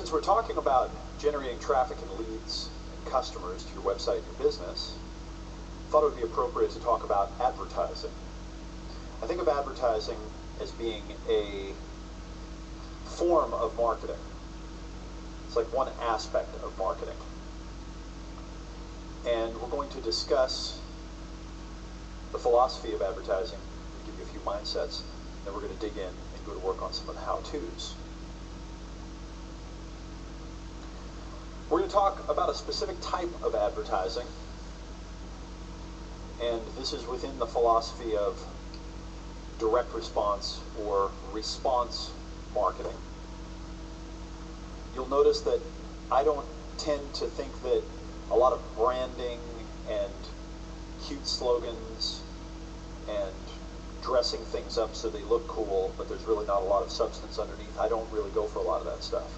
Since we're talking about generating traffic and leads and customers to your website and your business, I thought it would be appropriate to talk about advertising. I think of advertising as being a form of marketing. It's like one aspect of marketing. And we're going to discuss the philosophy of advertising, give you a few mindsets, then we're going to dig in and go to work on some of the how-tos. We're going to talk about a specific type of advertising, and this is within the philosophy of direct response or response marketing. You'll notice that I don't tend to think that a lot of branding and cute slogans and dressing things up so they look cool, but there's really not a lot of substance underneath. I don't really go for a lot of that stuff.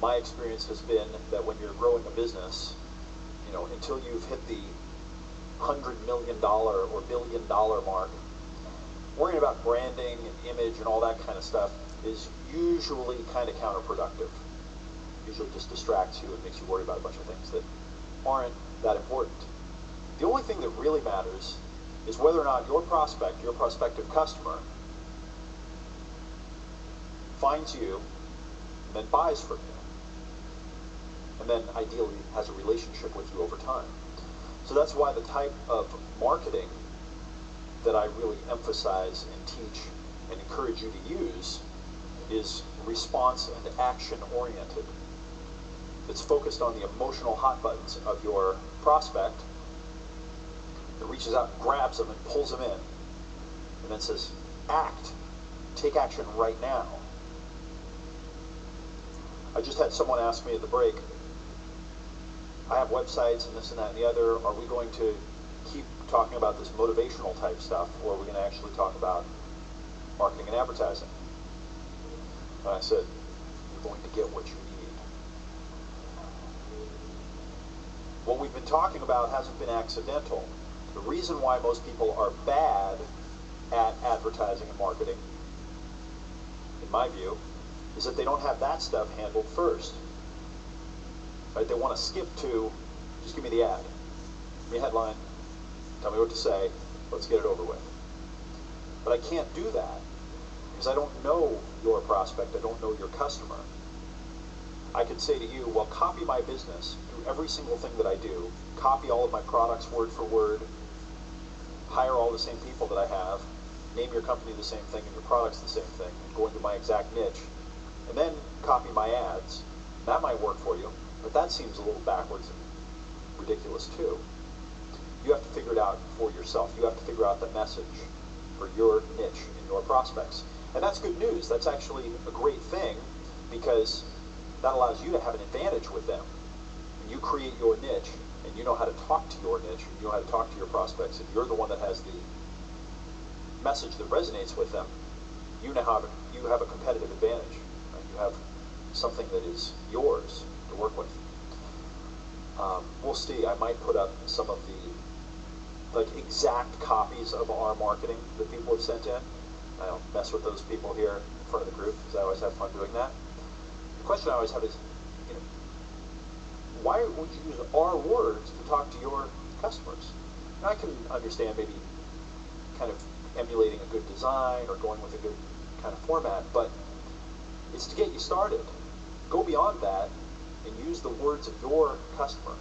My experience has been that when you're growing a business, until you've hit the $100 million or $1 billion mark, worrying about branding and image and all that kind of stuff is usually kind of counterproductive. Usually just distracts you and makes you worry about a bunch of things that aren't that important. The only thing that really matters is whether or not your prospect, your prospective customer, finds you and then buys from you, and then ideally has a relationship with you over time. So that's why the type of marketing that I really emphasize and teach and encourage you to use is response and action oriented. It's focused on the emotional hot buttons of your prospect, that reaches out and grabs them and pulls them in, and then says, act, take action right now. I just had someone ask me at the break, I have websites and this and that and the other, are we going to keep talking about this motivational type stuff, or are we going to actually talk about marketing and advertising? And I said, you're going to get what you need. What we've been talking about hasn't been accidental. The reason why most people are bad at advertising and marketing, in my view, is that they don't have that stuff handled first. Right? They want to skip to, just give me the ad, give me a headline, tell me what to say, let's get it over with. But I can't do that because I don't know your prospect, I don't know your customer. I could say to you, well, copy my business, do every single thing that I do, copy all of my products word for word, hire all the same people that I have, name your company the same thing and your products the same thing, and go into my exact niche, and then copy my ads. That might work for you, but that seems a little backwards and ridiculous too. You have to figure it out for yourself. You have to figure out the message for your niche and your prospects. And that's good news. That's actually a great thing, because that allows you to have an advantage with them. When you create your niche and you know how to talk to your niche, and you know how to talk to your prospects, and you're the one that has the message that resonates with them, you have a competitive advantage. Right? You have something that is yours to work with. We'll see. I might put up some of the exact copies of our marketing that people have sent in. I don't mess with those people here in front of the group because I always have fun doing that. The question I always have is, why would you use our words to talk to your customers? And I can understand maybe kind of emulating a good design or going with a good kind of format, but it's to get you started. Go beyond that and use the words of your customer.